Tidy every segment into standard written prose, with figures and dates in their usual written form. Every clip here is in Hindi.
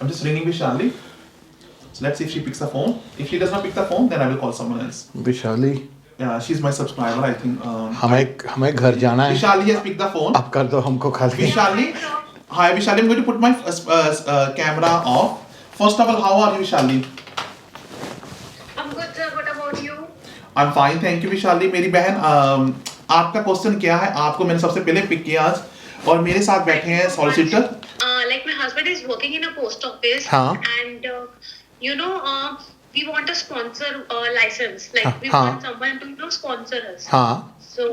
I'm just ringing Vishali. So let's see if she picks the phone. If she does not pick the phone, then I will call someone else. Vishali Yeah, she's my subscriber, I think. हमें घर जाना है. Vishali has picked the phone. अब कर दो हमको खाली. Vishali, hi Vishali, I'm going to put my camera off. First of all, how are you, Vishali? I'm good, sir. What about you? I'm fine, thank you, Vishali. मेरी बहन, आपका क्वेश्चन क्या है? आपको मैंने सबसे पहले पिक किया आज, और मेरे साथ बैठे हैं solicitor. Like my husband is working in a post office, हाँ. and we want a sponsor license. Like we want someone to sponsor us. हाँ. So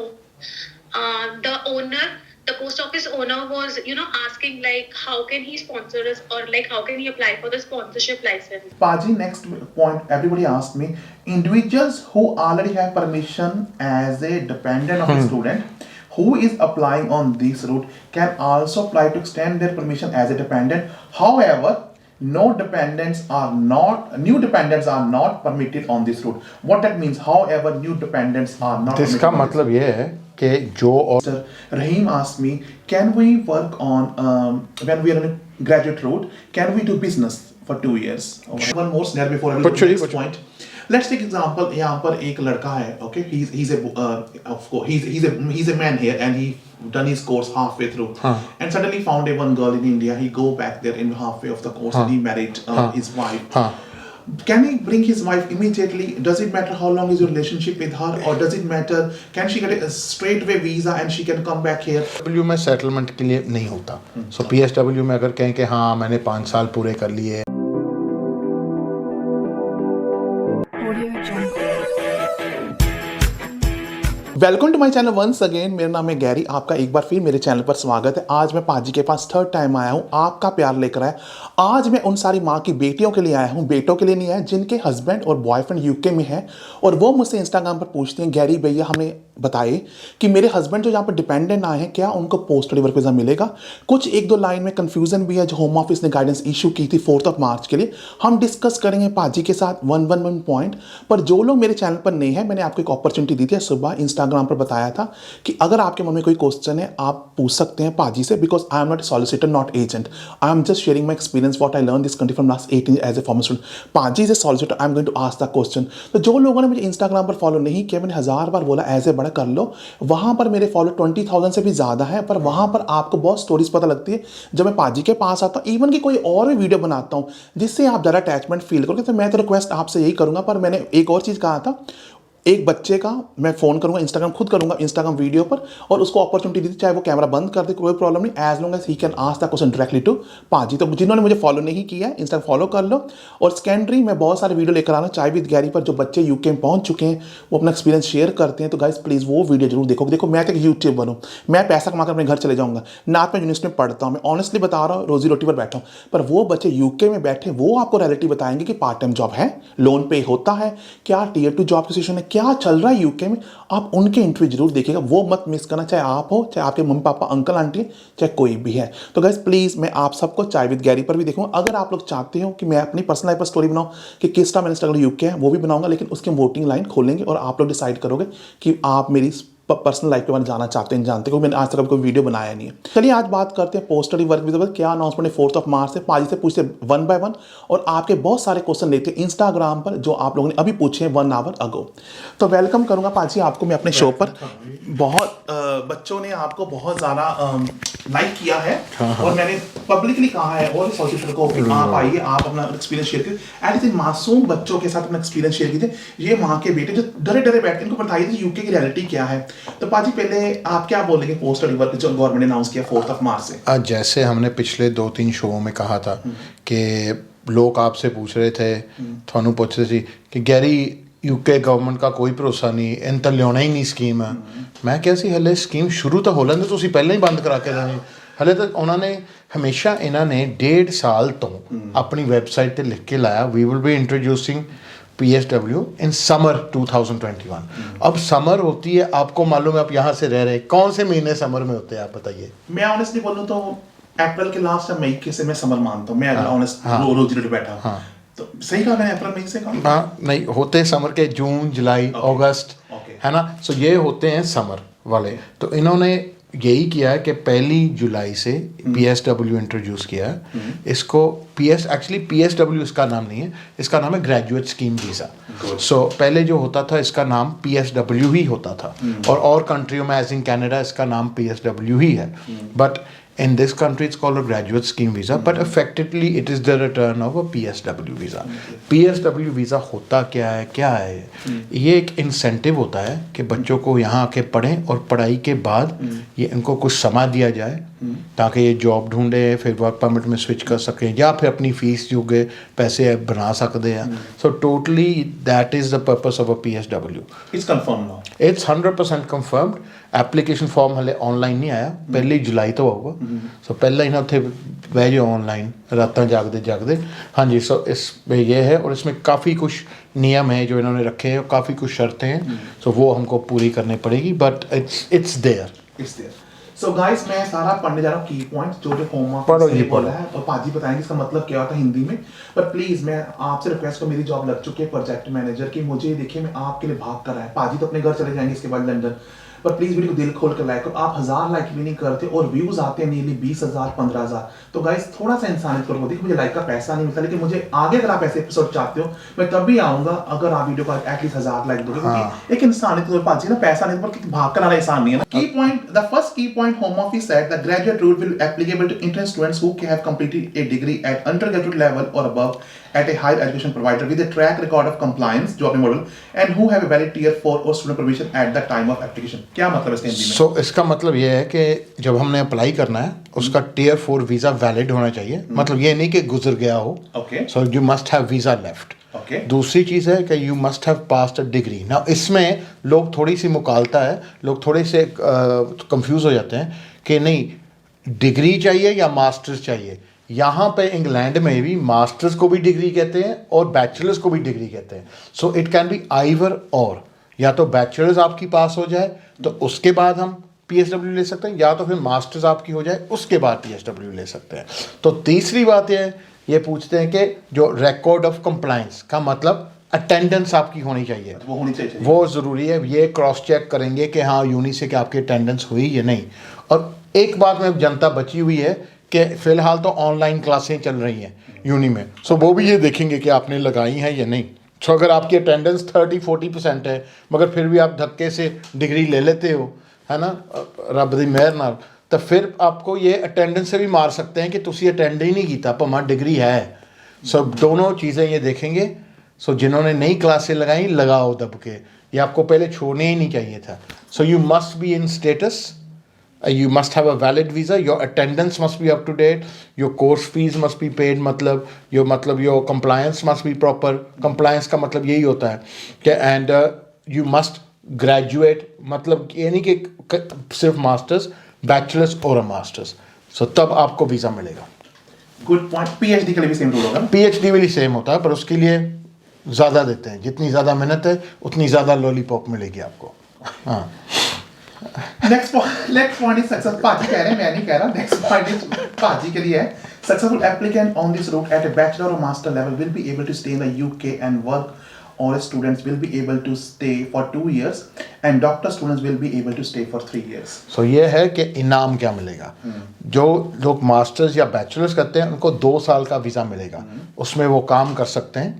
the post office owner was asking like how can he sponsor us, or like how can he apply for the sponsorship license. Paji, next point everybody asked me, individuals who already have permission as a dependent of a student who is applying on this route can also apply to extend their permission as a dependent. However, new dependents are not permitted on this route. What that means? However, new dependents are not. इसका मतलब ये है कि जो Sir, Rahim asked me, can we work on when we are on a graduate route? Can we do business for 2 years? One more snare before I will go to the next point. Let's take example. यहाँ पर एक लड़का है, okay? He's a man here, and he done his course halfway through, and suddenly found one girl in India. He go back there in halfway of the course, and he married his wife. Can he bring his wife immediately? Does it matter how long is your relationship with her, or does it matter? Can she get a straightaway visa and she can come back here? PSW में सेटलमेंट के लिए नहीं होता. So PSW में अगर कहें कि हाँ मैंने 5 साल पूरे कर लिए. Welcome to my channel once again. मेरा नाम है गैरी. आपका एक बार फिर मेरे चैनल पर स्वागत है. आज मैं पाजी के पास थर्ड टाइम आया हूँ. आपका प्यार लेकर आया. आज मैं उन सारी माँ की बेटियों के लिए आया हूँ, बेटों के लिए नहीं आया, जिनके हस्बैंड और बॉयफ्रेंड यूके में है, और वो मुझसे इंस्टाग्राम पर पूछते हैं, गैरी भैया हमें बताइए कि मेरे हस्बैंड जो यहाँ पर डिपेंडेंट आए हैं, क्या उनको पोस्ट स्टडी वर्क वीज़ा मिलेगा. कुछ 1-2 लाइन में कन्फ्यूजन भी है जो होम ऑफिस ने गाइडेंस इशू की थी 4 मार्च के लिए. हम डिस्कस करेंगे पाजी के साथ वन पॉइंट. पर जो लोग मेरे चैनल पर नहीं है, मैंने आपको एक अपॉर्चुनिटी दी थी सुबह इंस्टाग्राम पर, बताया था कि अगर आपके मन में कोई क्वेश्चन है आप पूछ सकते हैं पाजी से, because I am not solicitor, not agent. I am just sharing my experience what I learn this country from last 18 as a former student. पाजी is a solicitor. I am going to ask the question. तो जो लोगों ने मुझे इंस्टाग्राम पर फॉलो नहीं किया, मैंने 1000 बार बोला ऐसे बड़ा कर लो. वहां पर मेरे फॉलो 20,000 से भी ज्यादा है, पर वहां पर आपको बहुत स्टोरीज पता लगती है जब मैं पाजी के पास आता हूँ. इवन कि कोई और भी वीडियो बनाता हूँ जिससे आप ज़्यादा अटैचमेंट फील करोगे. तो मैं तो रिक्वेस्ट आपसे यही करूंगा. पर मैंने एक और चीज़ कहा था, एक बच्चे का मैं फ़ोन करूंगा, इंस्टाग्राम खुद करूंगा, इंस्टाग्राम वीडियो पर, और उसको अपॉर्चुनिटी दी थी, चाहे वो कैमरा बंद कर दे कोई प्रॉब्लम नहीं, as long as he can ask the question directly to पाजी. तो जिन्होंने मुझे फॉलो नहीं किया है, इंस्टाग्राम फॉलो कर लो. और सेकेंडरी मैं बहुत सारे वीडियो लेकर आ रहा हूँ चाय विद गैरी पर, जो बच्चे यूके में पहुंच चुके हैं, वो अपना एक्सपीरियंस शेयर करते हैं. तो गाइस प्लीज़ वो वीडियो जरूर देखो. देखो मैं तो यूट्यूबर हूँ, मैं पैसा कमाकर अपने घर चले जाऊँगा ना. मैं यूनिवर्सिटी में पढ़ता हूँ, मैं ऑनेस्टली बता रहा हूँ, रोजी रोटी पर बैठा हूँ. पर वो बच्चे यूके में बैठे, वो आपको रियलिटी बताएंगे कि पार्ट टाइम जॉब है, लोन पे होता है, क्या टियर 2 जॉब की सिचुएशन है, क्या चल रहा है यूके में. आप उनके इंटरव्यू जरूर देखिएगा, वो मत मिस करना, चाहे आप हो, चाहे आपके मम्मी पापा अंकल आंटी, चाहे कोई भी है. तो गाइस प्लीज़ मैं आप सबको चाय विद गैरी पर भी देखूंगा. अगर आप लोग चाहते हो कि मैं अपनी पर्सनल लाइफ पर स्टोरी बनाऊं कि किस तरह मैंने स्ट्रगल यूके है, वो भी बनाऊंगा, लेकिन उसकी वोटिंग लाइन खोलेंगे और आप लोग डिसाइड करोगे कि आप मेरी पर्सनल लाइफ के बारे में जाना चाहते हैं, जानते हो. मैंने आज तक कोई वीडियो बनाया नहीं है. चलिए आज बात करते हैं पोस्ट स्टडी वर्क वीज़ा. क्या अनाउंसमेंट है 4 मार्च से. पाजी से पूछते 1 by 1, और आपके बहुत सारे क्वेश्चन लेते हैं इंस्टाग्राम पर जो आप लोगों ने अभी पूछे हैं 1 hour अगो. तो वेलकम करूंगा पाजी आपको मैं अपने शो पर. बहुत बच्चों ने आपको बहुत ज़्यादा लाइक किया है, और मैंने पब्लिकली कहा है और सॉलिसिटर को कि आप आइए, आप अपना एक्सपीरियंस शेयर कीजिए. ऐसे मासूम बच्चों के साथ अपना एक्सपीरियंस शेयर कीजिए. ये माँ के बेटे जो डरे डरे बैठते हैं, इनको बताइए यूके की रियलिटी क्या है. तो पाजी पहले आप क्या बोलेंगे पोस्ट स्टडी वर्क जो गवर्नमेंट ने अनाउंस किया 4 मार्च से. जैसे हमने पिछले 2-3 शो में कहा था कि लोग आपसे पूछ रहे थे, थानू पूछ रहे थे कि गैरी यूके गवर्नमेंट का कोई भरोसा नहीं, इन तो लिया ही नहीं स्कीम है. मैं क्या सी हले स्कीम शुरू तो हो लेंदे, तुसीं पहले ही बंद करा के देनी. हले तो उन्होंने हमेशा इन्होंने 1.5 साल तो अपनी वेबसाइट पर लिख के लाया, we will be introducing PSW in summer 2021. अब समर होती है, आपको मालूम है, आप यहाँ से रह रहे हैं, कौन से महीने समर में होते हैं आप बताइए. मैं ऑनेस्टली बोलूँ तो अप्रैल के लास्ट या मई के से मैं समर मानता हूँ. मैं ऑनेस्ट रोज बैठा. हाँ. तो सही कहा मैंने, अप्रैल मई से कहा. हाँ नहीं होते समर के, जून जुलाई अगस्त है ना. सो ये होते हैं समर वाले. तो इन्होंने यही किया है कि 1 जुलाई से PSW इंट्रोड्यूस किया है. इसको एक्चुअली PSW इसका नाम नहीं है, इसका नाम है ग्रेजुएट स्कीम वीज़ा। सो पहले जो होता था इसका नाम PSW ही होता था, और कंट्रियों में एज इन कनाडा इसका नाम PSW ही है, but in this country it's called a graduate scheme visa, but effectively it is the return of a PSW visa। PSW visa होता क्या है ये एक इंसेंटिव होता है कि बच्चों को यहाँ आके पढ़ें और पढ़ाई के बाद ये इनको कुछ समय दिया जाए ताकि ये जॉब ढूंढे, फिर वर्क परमिट में स्विच कर सकें, या फिर अपनी फीस जो के पैसे बना सकते हैं। So totally that is the purpose of a PSW। It's confirm now, it's 100% confirmed. Application form हले ऑनलाइन नहीं आया, 1 जुलाई तो आऊगा। सो पहला ही ना उत्थे बह जाओ ऑनलाइन रात जागते। हाँ जी, सो इसमें ये है, और इसमें काफ़ी कुछ नियम है जो इन्होंने रखे हैं, और काफ़ी कुछ शर्तें हैं, सो वो हमको पूरी करनी पड़ेगी, but it's there. So guys, मैं सारा पढ़ने जा रहा हूँ की पॉइंट्स जो होम पढ़ो जी, बोला है, और पाजी बताएंगे इसका मतलब क्या होता है हिंदी में। पर प्लीज मैं आपसे रिक्वेस्ट करूँ, मेरी जॉब लग चुकी है प्रोजेक्ट मैनेजर की, मुझे देखिए मैं आपके लिए भाग कर रहा है। पाजी तो अपने घर चले जाएंगे इसके बाद लंदन, पर प्लीज वीडियो को दिल खोल कर लाइक करो। आप 1000 लाइक भी नहीं करते और व्यूज आते हैं नियरली 20,000 15,000। तो गाइस थोड़ा सा इंसानियत करो। देखिए मुझे लाइक का पैसा नहीं मिलता, लेकिन मुझे आगे अगर आप ऐसे एपिसोड चाहते हो मैं तब भी आऊंगा अगर आप वीडियो को एटलीस्ट 1000 लाइक दोगे, क्योंकि एक इंसानियत तो पाजी ना, पैसा नहीं पर भाग कर आना आसान नहीं है ना। Key point, the first key point home office said the graduate route will applicable to intern students who have completed a degree at undergraduate level और above at a higher education provider with a track record of compliance job model and who have a valid tier 4 or student permission at the time of application। क्या मतलब है इसके हिंदी में? सो इसका मतलब ये है कि जब हमने अप्लाई करना है उसका Tier 4 वीज़ा वैलिड होना चाहिए। मतलब ये नहीं कि गुजर गया हो। Okay, so you must have visa left. Okay, दूसरी चीज़ है कि you must have passed a degree. ना इसमें लोग थोड़ी सी मुकालता है, लोग थोड़े से कंफ्यूज हो जाते हैं कि नहीं डिग्री चाहिए या मास्टर्स चाहिए। यहाँ पे इंग्लैंड में भी मास्टर्स को भी डिग्री कहते हैं और बैचलर्स को भी डिग्री कहते हैं। So it can be Ivoire और, या तो बैचलर्स आपकी पास हो जाए तो उसके बाद हम PSW ले सकते हैं, या तो फिर मास्टर्स आपकी हो जाए उसके बाद PSW ले सकते हैं। तो तीसरी बात ये पूछते हैं कि जो रिकॉर्ड ऑफ कंप्लायंस का मतलब अटेंडेंस आपकी होनी चाहिए, वो होनी चाहिए, वो ज़रूरी है। ये क्रॉस चेक करेंगे कि हाँ यूनी से कि आपकी अटेंडेंस हुई या नहीं। और एक बात में जनता बची हुई है कि फ़िलहाल तो ऑनलाइन क्लासें चल रही हैं यूनी में, सो वो भी ये देखेंगे कि आपने लगाई हैं या नहीं। सो अगर आपकी अटेंडेंस 30-40% है मगर फिर भी आप धक्के से डिग्री ले लेते हो, है ना, रब दी मेहर नाल, तो फिर आपको ये अटेंडेंस से भी मार सकते हैं कि तुसी अटेंड ही नहीं किया भावें डिग्री है। सो दोनों चीज़ें ये देखेंगे। सो जिन्होंने नई क्लासें लगाई लगाओ दब के, ये आपको पहले छोड़ने ही नहीं चाहिए था। So you must be in status, you must have a valid visa, your attendance must be up to date, your course fees must be paid, मतलब your compliance must be proper। compliance का मतलब यही होता है कि and you must graduate, मतलब ये नहीं कि सिर्फ मास्टर्स, बैचलर्स और मास्टर्स। सो तब आपको वीज़ा मिलेगा। Good point. PhD के लिए भी सेम रूल होगा? PhD भी सेम होता है, पर उसके लिए ज़्यादा देते हैं। जितनी ज़्यादा मेहनत है उतनी ज़्यादा लॉलीपॉप मिलेगी आपको। हाँ, नेक्स्ट पॉइंट इज सक्सेस। पाजी कह रहे हैं, मैं नहीं कह रहा। नेक्स्ट पॉइंट इज पाजी के लिए है, successful applicant on this route at a bachelor और master level will be able to stay in the UK and work, or students will be able to stay for 2 years and doctor students will be able to stay for 3 years। सो ये है कि इनाम क्या मिलेगा। जो लोग मास्टर्स या बैचलर्स करते हैं उनको 2 साल का वीज़ा मिलेगा, उसमें वो काम कर सकते हैं।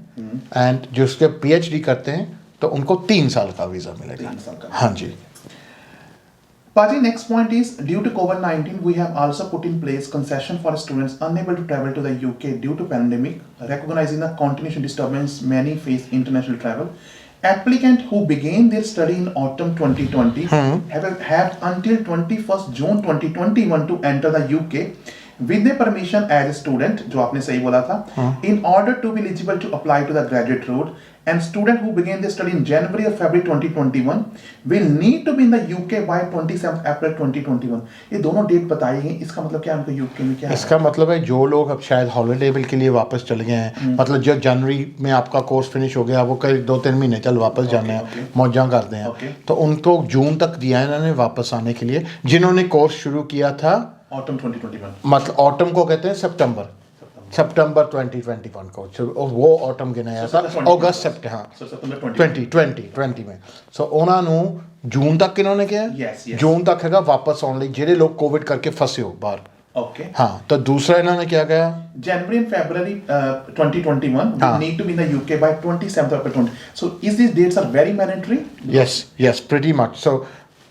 एंड जो उसके PhD करते हैं तो उनको 3 साल का वीज़ा मिलेगा। 3 साल का। हाँ जी। Paji, next point is due to COVID-19 we have also put in place concession for students unable to travel to the UK due to pandemic, recognizing the continuation disturbance many face international travel. Applicants who began their study in autumn 2020 have had until 21st June 2021 to enter the UK with their permission as a student, जो आपने सही बोला था, in order to be eligible to apply to the graduate route. And student who began their study in January or February 2021 will need to be in the UK by 27th April 2021। ये दोनों डेट बताई गई, इसका मतलब क्या है उनको UK में क्या है? इसका मतलब है जो लोग अब शायद हॉलीडे के लिए वापस चले गए हैं, मतलब जो जनवरी में आपका कोर्स फिनिश हो गया, वो कई 2-3 महीने चल वापस जाने हैं, मौजां करते हैं, तो उनको जून तक दिया है इन्होंने वापस आने के लिए। जिन्होंने कोर्स शुरू किया था ऑटम 2021, मतलब ऑटम को कहते हैं सितंबर 2021 को, वो ऑटम गिनाया था अगस्त सितंबर, हाँ 2020 में। सो उन्होंने जून तक इन्होंने किया, जून तक हैगा वापस आने लिए ਜਿਹੜੇ लोग कोविड करके फसे हो बाहर, Okay. हाँ, तो दूसरा इन्होंने क्या कहा? January and February 2021 we हाँ. need to be in the UK by 27th of April 20. So is these dates are very mandatory? Yes, pretty much. So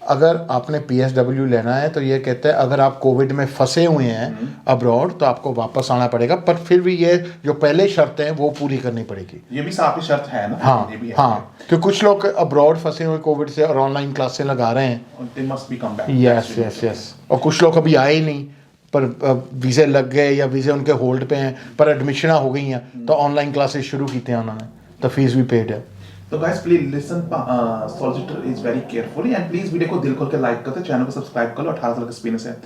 अगर आपने PSW लेना है तो ये कहते हैं अगर आप कोविड में फंसे हुए हैं अब्रॉड तो आपको वापस आना पड़ेगा, पर फिर भी ये जो पहले शर्तें हैं वो पूरी करनी पड़ेगी। ये भी साथ ही शर्त है ना? हाँ ये भी है। हाँ, क्योंकि कुछ लोग अब्रॉड फंसे हुए कोविड से और ऑनलाइन क्लासें लगा रहे हैं। They must be come back. Yes, और कुछ लोग अभी आए ही नहीं, पर वीज़े लग गए या वीज़े उनके होल्ड पे हैं, पर एडमिशन हो गई हैं तो ऑनलाइन क्लासेस शुरू की थी उन्होंने, तो फीस भी पेड है। तो guys please listen, solicitor is very carefully and please video को दिल खोल के लाइक करते, चैनल को सब्सक्राइब कर लो, 18 साल का एक्सपीरियंस है।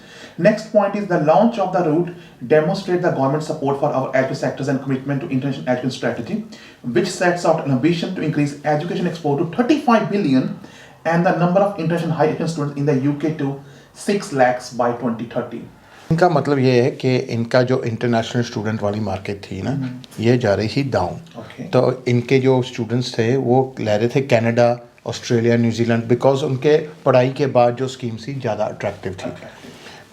Next point is the launch of the route demonstrate the government support for our education sectors and commitment to international education strategy which sets out an ambition to increase education export to 35 billion and the number of international high education students in the UK to 6 lakhs by 2030। इनका मतलब ये है कि इनका जो इंटरनेशनल स्टूडेंट वाली मार्केट थी ना, ये जा रही थी डाउन। तो इनके जो स्टूडेंट्स थे वो ले रहे थे कनाडा, ऑस्ट्रेलिया, न्यूजीलैंड, बिकॉज उनके पढ़ाई के बाद जो स्कीम थी ज़्यादा अट्रैक्टिव थी।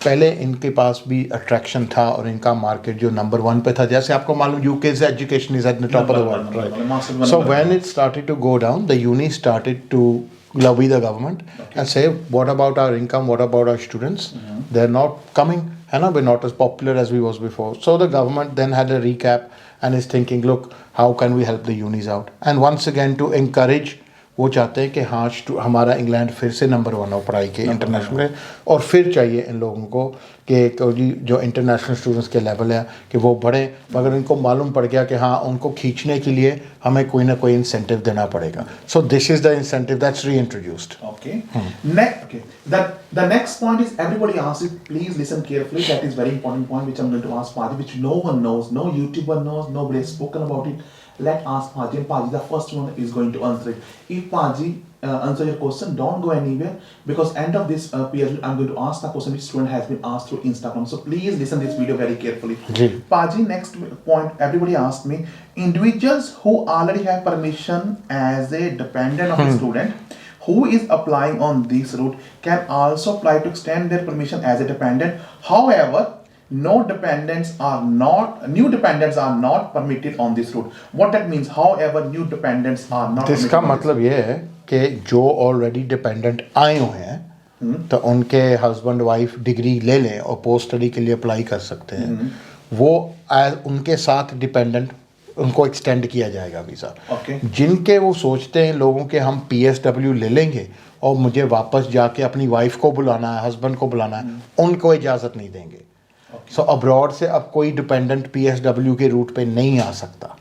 पहले इनके पास भी अट्रैक्शन था और इनका मार्केट जो नंबर 1 पे था, जैसे आपको मालूम यूके से education is at the top of the world. So when it started to go down, the uni started to lobby the government and say, what about our income, what about our students? They're not coming, and we're not as popular as we was before. So the government then had a recap and is thinking, look, how can we help the unis out? And once again to encourage, वो चाहते हैं कि हाँ हमारा इंग्लैंड फिर से नंबर 1 हो पढ़ाई के इंटरनेशनल में, और फिर चाहिए इन लोगों को कि जो इंटरनेशनल स्टूडेंट्स के लेवल है कि वो बढ़े, मगर इनको मालूम पड़ गया कि हाँ उनको खींचने के लिए हमें कोई ना कोई इंसेंटिव देना पड़ेगा। So this is the incentive that's reintroduced. Okay. The next point is everybody asks it. Please listen carefully. That is very important point which I'm going to ask Paji, which no one knows, no YouTuber knows, nobody has spoken about it. Let ask Paji, and Paji the first one is going to answer it. If Paji answer your question, don't go anywhere, because end of this period I'm going to ask the question which student has been asked through Instagram. So please listen this video very carefully. Paji, next point everybody asked me, individuals who already have permission as a dependent of a student who is applying on this route can also apply to extend their permission as a dependent. However, new dependents are not permitted on this route. What that means? However, new dependents are not permitted. इसका मतलब ये है कि जो ऑलरेडी डिपेंडेंट आए हुए हैं तो उनके हस्बैंड वाइफ डिग्री ले लें और पोस्ट स्टडी के लिए अप्लाई कर सकते हैं, वो उनके साथ डिपेंडेंट उनको एक्सटेंड किया जाएगा वीज़ा। जिनके वो सोचते हैं लोगों के हम PSW ले लेंगे और मुझे वापस जाके अपनी वाइफ को बुलाना है, हस्बैंड को बुलाना है, उनको इजाज़त नहीं देंगे। सो अब्रॉड से अब कोई डिपेंडेंट PSW के रूट पे नहीं आ सकता,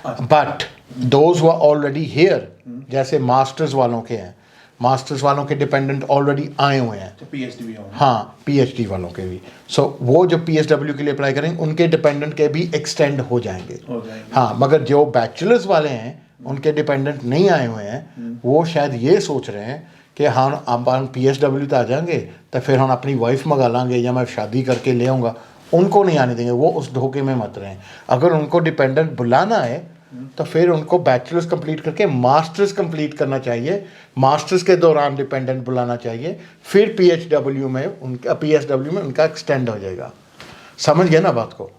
but those who are already here, जैसे मास्टर्स वालों के हैं, मास्टर्स वालों के डिपेंडेंट ऑलरेडी आए हुए हैं, PhD हाँ PhD वालों के भी, सो वो जो PSW के लिए अप्लाई करेंगे उनके डिपेंडेंट के भी एक्सटेंड हो जाएंगे। हाँ, मगर जो बैचलर्स वाले हैं उनके डिपेंडेंट नहीं आए हुए हैं, वो शायद ये सोच रहे हैं कि हाँ अब हम PSW तो आ जाएंगे तो फिर हम अपनी वाइफ मंगा लांगे या मैं शादी करके ले आऊँगा, उनको नहीं आने देंगे, वो उस धोखे में मत रहें। अगर उनको डिपेंडेंट बुलाना है तो फिर उनको बैचलर्स कंप्लीट करके मास्टर्स कंप्लीट करना चाहिए, मास्टर्स के दौरान डिपेंडेंट बुलाना चाहिए, फिर PSW में उनका एक्सटेंड हो जाएगा। समझ गया ना बात को?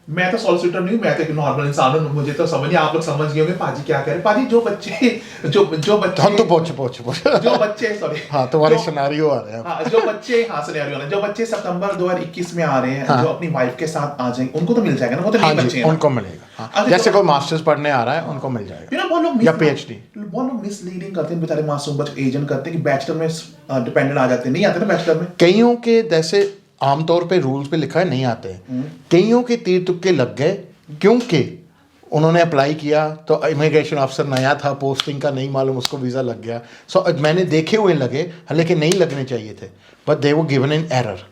मैं तो सॉलिसिटर नहीं हूँ, मैं तो एक नॉर्मल इंसान हूँ, मुझे तो समझ नहीं, आप लोग समझ गए होंगे पाजी क्या कह रहे हैं। पाजी जो बच्चे हम तो पहुंच जो बच्चे सॉरी हाँ तुम्हारे सिनेरियो आ रहे हैं। हाँ जो बच्चे सिनेरियो जो बच्चे सितंबर 2021 में आ रहे हैं, जो अपनी वाइफ के साथ आ जाएंगे उनको तो मिल जाएगा ना, वो तो नहीं बच्चे हैं, उनको मिलेगा। जैसे कोई मास्टर्स पढ़ने आ रहा है उनको मिल जाएगा, या PhD। वो लोग मिसलीडिंग करते हैं बेचारे मासूम बच्चे, एजेंट करते हैं कि बैचलर में डिपेंडेंट आ जाते हैं, नहीं आते ना बैचलर में। कईयों के जैसे आमतौर पे रूल्स पे लिखा है नहीं आते हैं, कईयों के तीर तुक्के लग गए क्योंकि उन्होंने अप्लाई किया तो इमिग्रेशन अफसर नया था, पोस्टिंग का नहीं मालूम, उसको वीज़ा लग गया। सो मैंने देखे हुए लगे, लेकिन नहीं लगने चाहिए थे, but they were given in error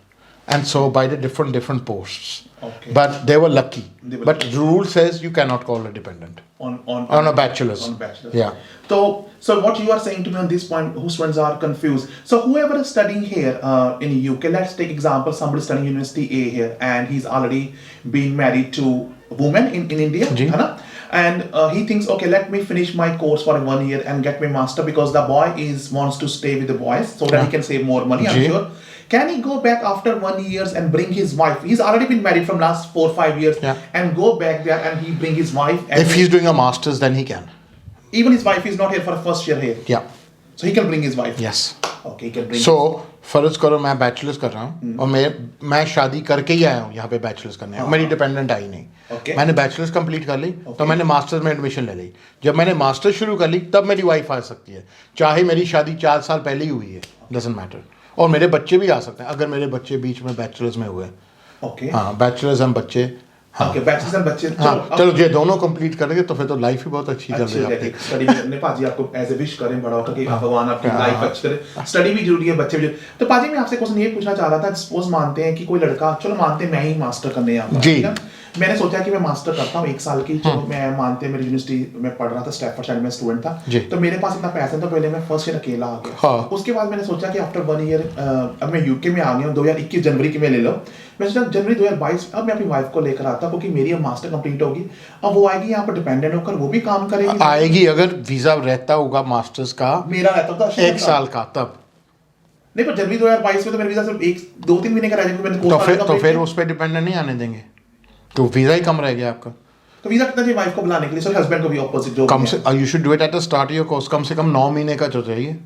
and so by the different posts. Okay. But they were lucky. But rule says you cannot call a dependent on a bachelor's. On bachelor's. Yeah. So what you are saying to me on this point, whose students are confused. So whoever is studying here in UK, let's take example, somebody studying University A here, and he's already been married to a woman in India, है ना? And he thinks, okay, let me finish my course for 1 year and get my master, because the boy wants to stay with the boys so that he can save more money. I'm sure Can he go back after 1 year and bring his wife? He's already been married from last 4-5 years, Yeah. and go back there and he bring his wife. And If he's doing a master's, then he can. even his wife is not here for the first year here, Yeah. so he can bring his wife. Yes. Okay, he can bring. So फर्ज करो मैं बैचलर्स कर रहा हूँ और मैं शादी करके ही आया हूँ यहाँ पे बैचलर्स करने। मेरी डिपेंडेंट आई नहीं। Okay. मैंने बैचलर्स कंप्लीट कर ली तो मैंने मास्टर्स में एडमिशन ले ली। जब मैंने मास्टर्स शुरू कर ली तब मेरी वाइफ आ सकती है, चाहे मेरी शादी 4 साल पहले ही हुई है, डजंट मैटर। और मेरे बच्चे भी आ सकते हैं अगर मेरे बच्चे बीच में बैचलर्स में हुए। Okay. हाँ, बैचलर्स हम बच्चे। हाँ, Okay, bachelors and बच्चे। हाँ, चलो ये दोनों कंप्लीट करेंगे तो फिर तो लाइफ ही बहुत अच्छी चल रही है आपकी। स्टडी में पाजी आपको एज ए विश करें बड़ा होकर कि भगवान आपकी लाइफ अच्छी करे। स्टडी भी जरूरी है, बच्चे भी। तो पाजी मैं आपसे क्वेश्चन ये पूछना चाह रहा था, सपोज मानते हैं कि कोई लड़का, चलो मानते हैं मैं ही मास्टर करने आता हूं, जी। ठीक है? मैंने सोचा कि मैं मास्टर करता हूँ 1 साल की, चलो मैं मानते हैं मेरी यूनिवर्सिटी में पढ़ रहा था, स्टैफोर्डशायर में स्टूडेंट था, तो मेरे पास इतना पैसा था, पहले मैं फर्स्ट ईयर अकेला आ गया। हाँ। उसके बाद मैंने सोचा कि आफ्टर 1 ईयर अब मैं यूके में आ गया हूँ, 2021 जनवरी की मैं ले लो, मैं सोचा जनवरी 2022 अब मैं अपनी वाइफ को लेकर आता, क्योंकि मेरी अब मास्टर कंप्लीट होगी, अब वो आएगी यहाँ पर डिपेंडेंट होकर, वो भी काम करेगी, आएगी अगर वीजा रहता होगा मास्टर्स का मेरा रहता था 1 साल का तब। नहीं, पर जनवरी 2022 में तो मेरा वीजा सिर्फ 1-2-3 महीने का रह जाएगा, मैंने तो फिर उस पर डिपेंडेंट नहीं आने देंगे, तो वीजा ही कम रह गया आपका। तो वीजा कितना चाहिए वाइफ को बुलाने के लिए, सॉरी हस्बैंड को भी ऑपोजिट जो कम से you should do it at the start your course, कम से कम 9 महीने का तो चाहिए।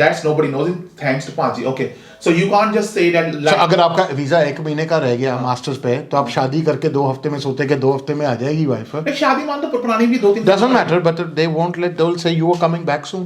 That's nobody knows it, thanks to Paji. Okay, so you can't just say that So, अगर आपका वीजा 1 महीने का रह गया मास्टर्स पे तो आप शादी करके 2 हफ्ते में सोते कि 2 हफ्ते में आ जाएगी वाइफ। एक शादी मान तो पुरानी भी 2-3 Doesn't matter, but they won't let, they will say you are coming back soon,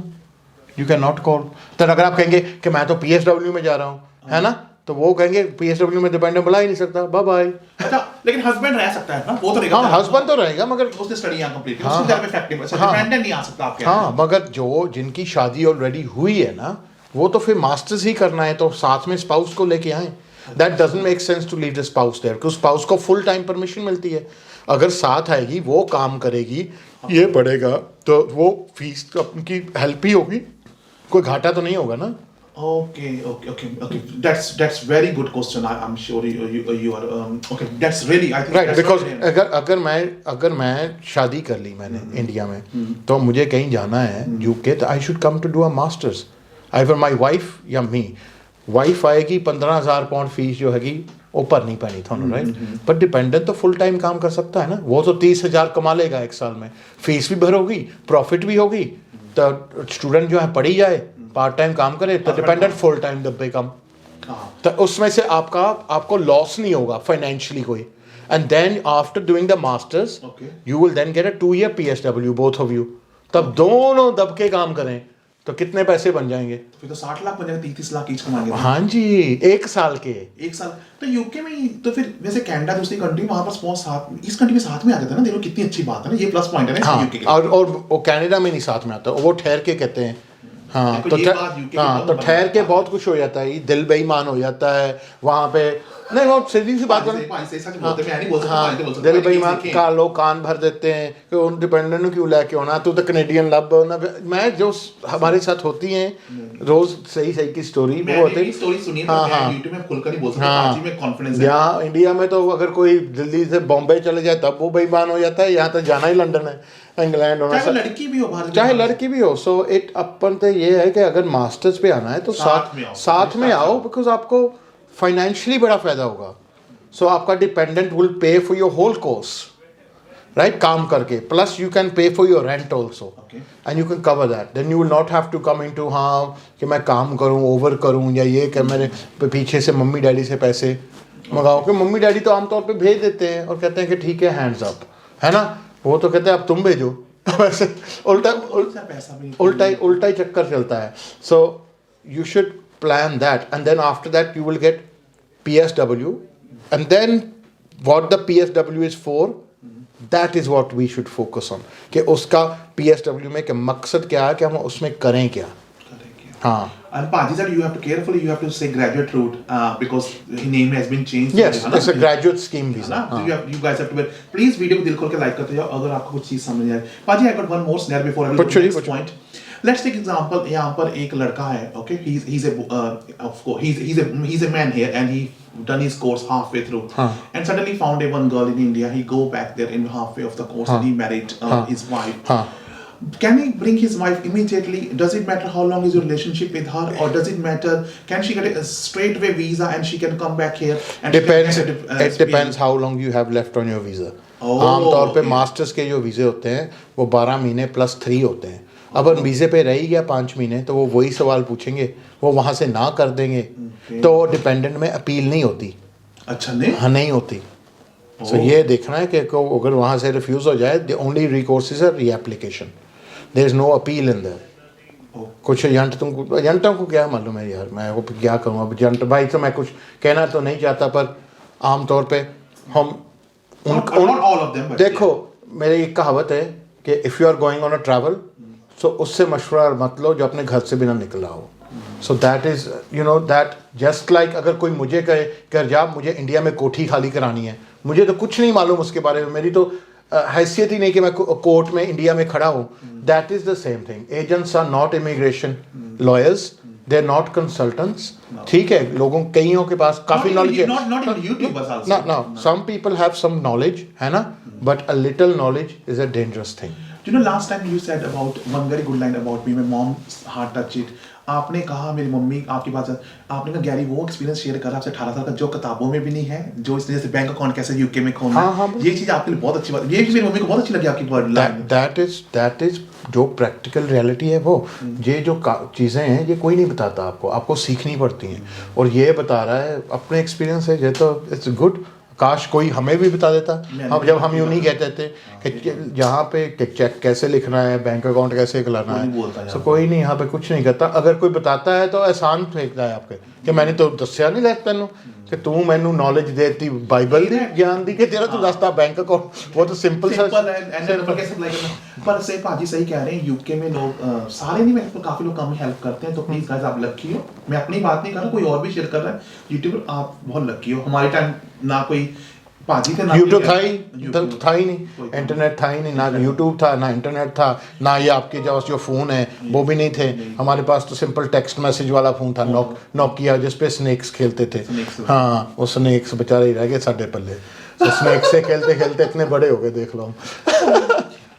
you cannot call। तो अगर आप कहेंगे कि मैं तो PSW में जा रहा हूँ, है ना, तो वो कहेंगे PSW में डिपेंडेंट बुला ही नहीं सकता, बाय बाय। अच्छा, लेकिन हस्बैंड रह सकता है ना, वो तो रहेगा। हाँ, हस्बैंड तो रहेगा मगर उसने स्टडी यहाँ कंप्लीट की, हाँ, उसकी तरफ इफेक्टिव है, डिपेंडेंट नहीं आ सकता आपके। हाँ, मगर जो जिनकी शादी ऑलरेडी हुई है ना, वो तो फिर मास्टर्स ही करना है तो साथ में स्पाउस को लेके आए। That doesn't make sense to leave the spouse there, क्योंकि स्पाउस को फुल टाइम परमिशन मिलती है। अगर साथ आएगी, वो काम करेगी, ये पढ़ेगा, तो वो फीस उनकी हेल्प ही होगी, कोई घाटा तो नहीं होगा ना। Okay. That's very good question. I'm sure you are okay. That's really, I think right, that's because very- अगर मैं शादी कर ली मैंने इंडिया में, तो मुझे कहीं जाना है यूके, तो I should come to do a masters, either my wife या मी। वाइफ आएगी, 15,000 पाउंड फीस जो हैगी वो भरनी पैनी थानू, राइट। पर डिपेंडेंट तो फुल टाइम काम कर सकता है ना, वो तो 30,000 कमा लेगा 1 साल में, फीस भी भरोगी, प्रॉफिट भी होगी, तो स्टूडेंट जो है पढ़ी जाए, पार्ट टाइम काम करे, तो डिपेंडेंट फुल टाइम डब्बे कम, तो उसमें से आपको लॉस नहीं होगा फाइनेंशियली कोई। And then after doing the masters you will then get a 2 year PSW, both of you, तब दोनों दबके काम करें तो कितने पैसे बन जाएंगे? फिर तो 60 लाख बन जाएगा, 30 लाख ईच कमाएंगे। हाँ जी, 1 साल के। 1 साल तो यूके में ही, तो फिर वैसे कनाडा दूसरी कंट्री, वहां पर स्पॉन्स साथ, इस कंट्री में साथ में आ जाता है ना, देखो कितनी अच्छी बात है ना, ये प्लस पॉइंट है ना हाँ, यूके के। और वो कनाडा में नहीं साथ में आता, वो ठहर के कहते हैं। हाँ, तो ये बात UK की हाँ, बहुत तो बड़ी ठहर बात के है। बहुत कुछ हो जाता है, दिल बेईमान हो जाता है वहाँ पे। नहीं, वो सीधी सी बात है, दिल बेईमान कालो कान भर देते हैं कि उन डिपेंडेंट क्यों लेके होना, तू तो कनेडियन लब ना। मैं जो हमारे साथ होती हैं रोज सही की स्टोरी वो होती है। स्टोरी सुनिए, हाँ, मैं हाँ, यूट्यूब में खुलकर ही बोल सकता हाँ, हूं, आज ही में कॉन्फिडेंस है। यहाँ इंडिया में तो अगर कोई दिल्ली से बॉम्बे चले जाए तब वो बेईमान हो जाता है, यहाँ तो जाना ही लंदन है, इंग्लैंड होना, चाहे लड़की भी हो, भारत चाहे लड़की भी हो। सो इट अपन तो ये है कि अगर मास्टर्स पे आना है तो साथ में आओ, बिकॉज आपको फाइनेंशियली बड़ा फायदा होगा। सो आपका dependent will pay for your whole course, right, काम करके, plus you can pay for your rent also, and you can cover that. Then you will not have to come into हाँ कि मैं काम करूँ, ओवर करूँ, या ये कि मेरे पीछे से मम्मी डैडी से पैसे मंगाओ, कि मम्मी डैडी तो आमतौर पे भेज देते हैं और कहते हैं कि ठीक है हैंड्स अप, है ना, वो तो कहते हैं अब तुम भेजो। वैसे उल्टा ही चक्कर चलता है। So you should plan that, and then after that you will get PSW, and then what the PSW is for, that is what we should focus on, कि उसका PSW में के मकसद क्या है, कि हम उसमें करें क्या। हाँ, and Paji said you have to carefully, you have to say graduate route, because his name has been changed. yes, it's a graduate scheme visa। So you guys have to please video को दिल खोल के लाइक करते जाओ अगर आपको कुछ चीज समझ आए। Paji, I got one more scenario before I will go to the next point. Let's take example, यहाँ पर एक लड़का है, okay, he's a man here, and he done his course halfway through, and suddenly found one girl in India. He go back there in halfway of the course, and he married his wife. Can he bring his wife immediately? Does it matter how long is your relationship with her, or does it matter? Can she get a straightaway visa and she can come back here? And Depends. she can get It depends how long you have left on your visa. Oh, आमतौर पे okay. मास्टर्स के जो वीज़े होते हैं वो 12 महीने +3 होते हैं. अब अगर वीज़े पे रह ही गया 5 महीने तो वो वही सवाल पूछेंगे, वो वहाँ से ना कर देंगे. तो डिपेंडेंट में अपील नहीं होती. अच्छा नहीं? हाँ, नहीं होती. सो ये देखना है कि अगर वहाँ से रिफ्यूज़ हो जाए, the only recourse is a reapplication. There is no appeal in there. कुछ एजेंटों को क्या मालूम है यार, मैं वो क्या करूँ. अब एजेंट भाई तो मैं कुछ कहना तो नहीं चाहता, पर आमतौर पे हम Not all of them, but देखो, मेरी एक कहावत है कि if you are going on a travel, so उससे मशवरा मत लो जो अपने घर से बिना निकला हो. So that is you know that just like अगर कोई मुझे कहे कि जब मुझे इंडिया में कोठी खाली करानी है, मुझे तो कुछ नहीं मालूम उसके बारे में, मेरी तो हैसियत ही नहीं कि मैं कोर्ट में इंडिया में खड़ा हूँ. That is the same thing. Agents are not immigration lawyers, they are not consultants. ठीक है, लोगों कईयों के पास काफ़ी नॉलेज है. Not even YouTubers also. No, some people have some knowledge, है ना, but a little knowledge is a dangerous thing. You know, last time you said about one very good line about me, my mom's heart touched it. आपने कहा मेरी मम्मी आपकी बात, आपने कहा गैरी वो एक्सपीरियंस शेयर करा आपसे 18 साल का जो किताबों में भी नहीं है, जो इसने जैसे बैंक अकाउंट कैसे यूके में खोलना. हाँ, ये चीज़ आपके लिए बहुत अच्छी बात, ये भी मेरी मम्मी को बहुत अच्छी लगी आपकी वर्ड लाइन. That is जो प्रैक्टिकल रियलिटी है वो. ये जो चीज़ें हैं ये कोई नहीं बताता आपको सीखनी पड़ती हैं. और ये बता रहा है अपने एक्सपीरियंस है, ये तो इट्स गुड. काश कोई हमें भी बता देता. हम यूँ नहीं कहते थे कि यहाँ पे चेक कैसे लिखना है, बैंक अकाउंट कैसे खुलाना है. सो कोई नहीं यहाँ पे कुछ नहीं करता. अगर कोई बताता है तो एहसान फेंकता है आपके कि मैंने तो दस्या नहीं लगता तेनों कि तू मैनू नॉलेज देती, बाइबल दी ज्ञान दी कि तेरा तो दसता बैंक अकाउंट. वो तो सिंपल पर से भाजी सही कह रहे हैं. यूके में लोग सारे नहीं, मैं काफी लोग कम हेल्प करते हैं. तो प्लीज गाइस आप लकी हो. मैं अपनी बात नहीं कर रहा, कोई और भी शेयर कर रहा है. यूट्यूब आप बहुत लकी हो. हमारे टाइम ना कोई भाजी थे, ना यूट्यूब था ही नहीं, इंटरनेट था ही नहीं, ना यूट्यूब था ना इंटरनेट था, ना ये आपके जो फ़ोन है वो भी नहीं थे. हमारे पास तो सिंपल टेक्स्ट मैसेज वाला फ़ोन था, नोकिया, जिस पे स्नेक्स खेलते थे. हाँ, वो स्नेक्स बेचारे रह गए साढ़े पल्ले. तो स्नेक्स से खेलते खेलते इतने बड़े हो गए, देख लो.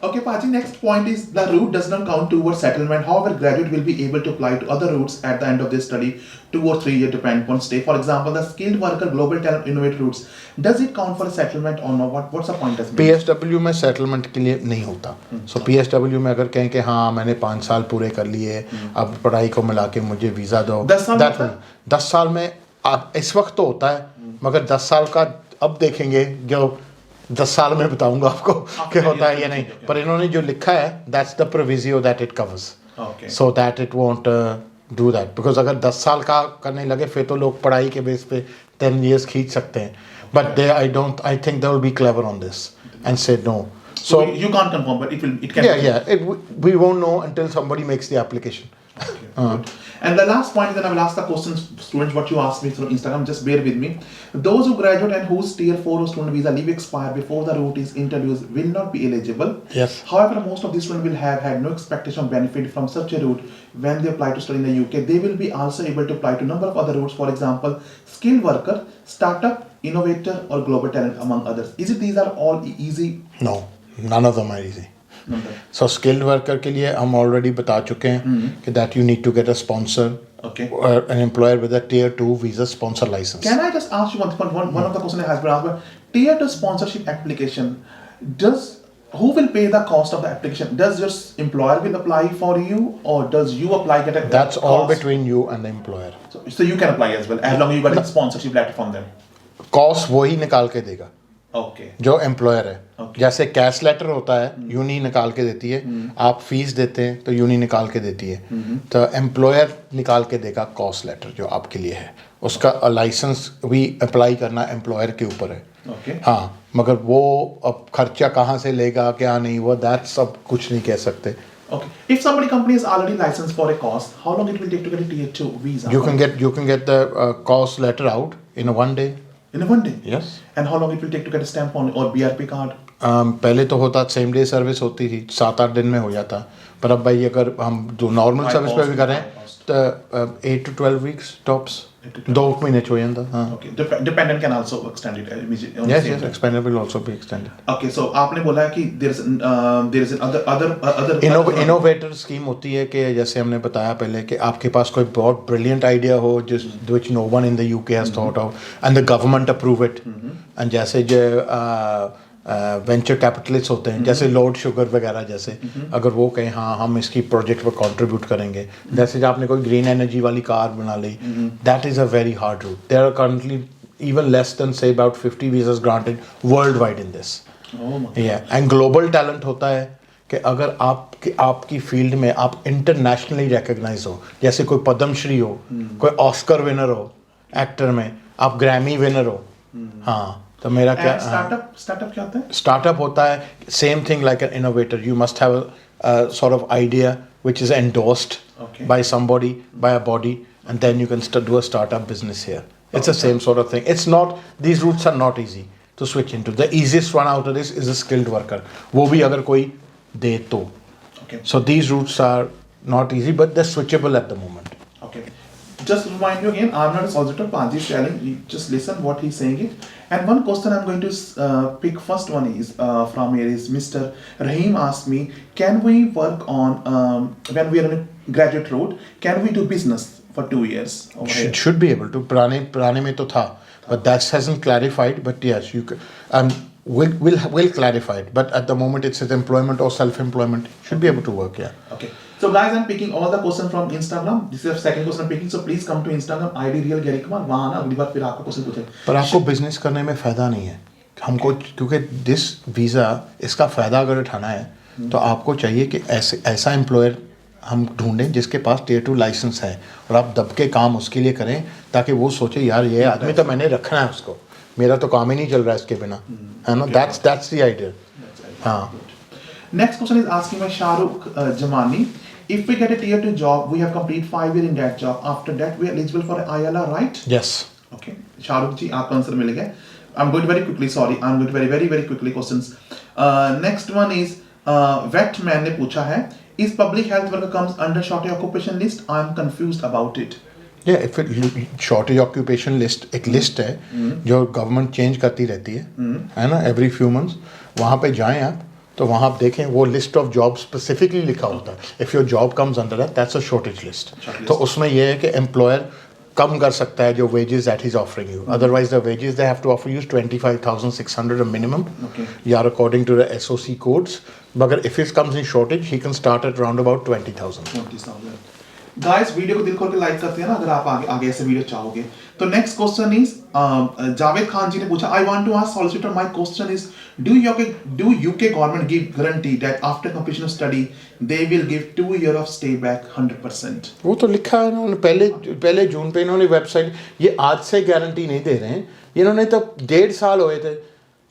Okay, Paji, next point is the route does not count towards settlement. However, graduate will be able to apply to other routes at the end of their study, 2 or 3 year depending upon stay. For example, the skilled worker, global talent, innovative routes. Does it count for a settlement or not? What's the point? PSW में सेटलमेंट के लिए नहीं होता. सो PSW में अगर कहें कि हाँ मैंने 5 साल पूरे कर लिए, अब पढ़ाई को मिला के मुझे वीज़ा दो, 10 साल में आप इस वक्त तो होता है, मगर 10 साल का अब देखेंगे, जो 10 साल में बताऊंगा आपको कि होता है या नहीं. पर इन्होंने जो लिखा है that's the proviso that it covers, so that it won't do that. Because अगर 10 साल का करने लगे फिर तो लोग पढ़ाई के बेस पे 10 years खींच सकते हैं. But they I think they will be clever on this and से no. So you can't confirm, but it can. Yeah. We won't know until somebody makes the application. Good. And the last point, then I will ask the questions, students, what you asked me through Instagram. Just bear with me. Those who graduate and whose tier 4 or student visa leave expire before the route is introduced will not be eligible. Yes. However, most of these students will have had no expectation of benefit from such a route when they apply to study in the UK. They will be also able to apply to a number of other routes. For example, skilled worker, startup, innovator, or global talent, among others. Is it these are all easy? No, none of them are easy. So skilled worker के लिए हम ऑलरेडी बता चुके हैं कि that you need to get a sponsor, an employer with a tier 2 visa sponsor licence. Can I just ask you one of the question has been asked, tier 2 sponsorship application, who will pay the cost of the application? Does your employer will apply for you, or does you apply get a that's cost? all between you and the employer. So you can apply as well as long as you get a sponsorship letter from them. Cost वही निकाल के देगा. Okay. जो एम्प्लॉयर है. जैसे कैश लेटर होता है, यूनी निकाल के देती है, आप फीस देते हैं तो यूनी निकाल के देती है, तो एम्प्लॉयर निकाल के देगा कॉस्ट लेटर जो आपके लिए है. उसका लाइसेंस भी अप्लाई करना एम्प्लॉयर के ऊपर है. हाँ, मगर वो अब खर्चा कहाँ से लेगा क्या नहीं, वो दैट सब कुछ नहीं कह सकते. Okay. If somebody company is already licensed for a course, how long it will take to get a tier 2 visa? You can get the cost letter out in 1 day. In 1 day? Yes. And how long it will take to get a stamp on or BRP card? पहले तो होता सेम डे सर्विस होती थी, 7-8 दिन में हो जाता. पर अब भाई अगर हम जो नॉर्मल सर्विस पे भी करें तो 8 to 12 weeks टॉप्स. 2 ਮਹੀਨੇ ਚ ਹੋ ਜਾਂਦਾ ਹਾਂ Okay, dependent can also extend it immediately. On the yes same yes time. expanded will also be extended Okay, so आपने बोला है कि there is another innovator scheme होती है कि जैसे हमने बताया पहले कि आपके पास कोई बहुत ब्रिलियंट आइडिया हो जिस which no one in the UK has thought out and the government approve it and जैसे जो वेंचर कैपिटलिस्ट होते हैं जैसे लॉर्ड शुगर वगैरह जैसे अगर वो कहें हाँ हम इसकी प्रोजेक्ट पर कंट्रीब्यूट करेंगे जैसे जो आपने कोई ग्रीन एनर्जी वाली कार बना ली that is a very hard route there are currently even less than say about 50 visas granted worldwide in this yeah and global talent होता है कि अगर आपकी फील्ड में आप इंटरनेशनली रिकग्नाइज हो जैसे कोई पद्मश्री हो कोई ऑस्कर विनर हो एक्टर में आप ग्रैमी विनर हो हाँ तो मेरा क्या स्टार्टअप क्या होता है स्टार्टअप होता है same thing like an innovator you must have a sort of idea which is endorsed by somebody by a body and then you can do a startup business here it's the same sort of thing it's not these routes are not easy to switch into the easiest one out of this is a skilled worker wo bhi agar koi de to okay so these routes are not easy but they're switchable at the moment okay just remind you again I'm not a solicitor Panji is telling you just listen what he's saying it and one question I'm going to pick first one is from here is Mr. Rahim asked me can we work on when we are on a graduate road can we do business for 2 years should be able to पुराने में तो था but that hasn't clarified but yes you will clarify it but at the moment it's employment or self-employment should be able to work yeah okay so guys I'm picking all the questions from Instagram this is the second question I'm picking so please come to Instagram ID real Garry Kumar वहाँ ना अगली बार फिर आपको क्वेश्चन पूछे पर आपको बिजनेस करने में फ़ायदा नहीं है हमको क्योंकि दिस वीज़ा इसका फ़ायदा अगर उठाना है तो आपको चाहिए कि ऐसा एम्प्लॉयर हम ढूंढें जिसके पास Tier 2 लाइसेंस है और आप दब के काम उसके लिए करें ताकि वो सोचे यार ये आदमी तो मैंने रखना है उसको मेरा तो काम ही नहीं चल रहा है इसके बिना है ना दैट्स द आइडिया हाँ next question is asking by Shahrukh Jamani if we get a Tier 2 job we have complete 5 years in that job after that we are eligible for ILR right yes okay Shahrukh ji आपका आंसर मिल गया I'm going very quickly sorry I'm going to very quickly questions next one is vet man ने पूछा है is public health worker comes under shortage occupation list I'm confused about it yeah if it shortage occupation list एक लिस्ट है जो गवर्नमेंट चेंज करती रहती है ना एवरी फ्यू मंथ्स वहाँ पे जाएं आप तो वहाँ आप देखें वो लिस्ट ऑफ जॉब स्पेसिफिकली लिखा होता है if your job comes under that's a shortage list तो उसमें यह है कि एम्प्लॉयर कम कर सकता है जो wages that he's offering you otherwise the wages they have to offer you is 25,600 a minimum yeah according to the SOC codes but if it comes in shortage he can start at around about 20,000 guys video को दिल खोल के लाइक करते हैं ना अगर आप आगे ऐसे वीडियो चाहोगे तो next question is Javed Khan ji ने पूछा I want to ask solicitor my question is do UK government give guarantee that after completion of study they will give 2 years of stay back 100% वो तो लिखा है इन्होंने पहले जून पे इन्होंने वेबसाइट ये आज से गारंटी नहीं दे रहे हैं इन्होंने तो 1.5 साल हुए थे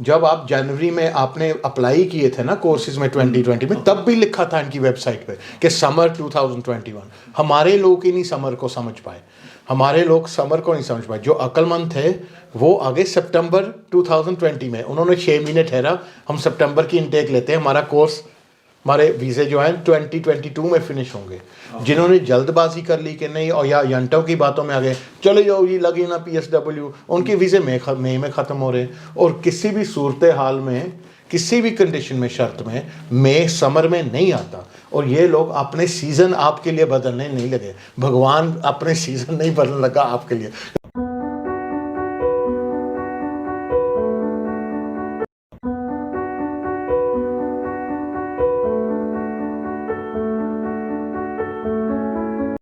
जब आप जनवरी में आपने अप्लाई किए थे ना कोर्सेज में 2020 में तब भी लिखा था इनकी वेबसाइट पे कि समर 2021 हमारे लोग ही नहीं समर को समझ पाए हमारे लोग समर को नहीं समझ पाए जो अक्लमंद थे वो आगे सितंबर 2020 में उन्होंने 6 महीने ठहरा हम सितंबर की इनटेक लेते हैं हमारा कोर्स हमारे वीज़े जो हैं 2022 में फिनिश होंगे जिन्होंने जल्दबाजी कर ली कि नहीं और या एजेंटों की बातों में आ गए चले जाओ ये लगी ना PSW उनके वीज़े मई में ख़त्म हो रहे हैं और किसी भी सूरत हाल में किसी भी कंडीशन में शर्त में मई समर में नहीं आता और ये लोग अपने सीज़न आपके लिए बदलने नहीं लगे भगवान अपने सीज़न नहीं बदलने लगा आपके लिए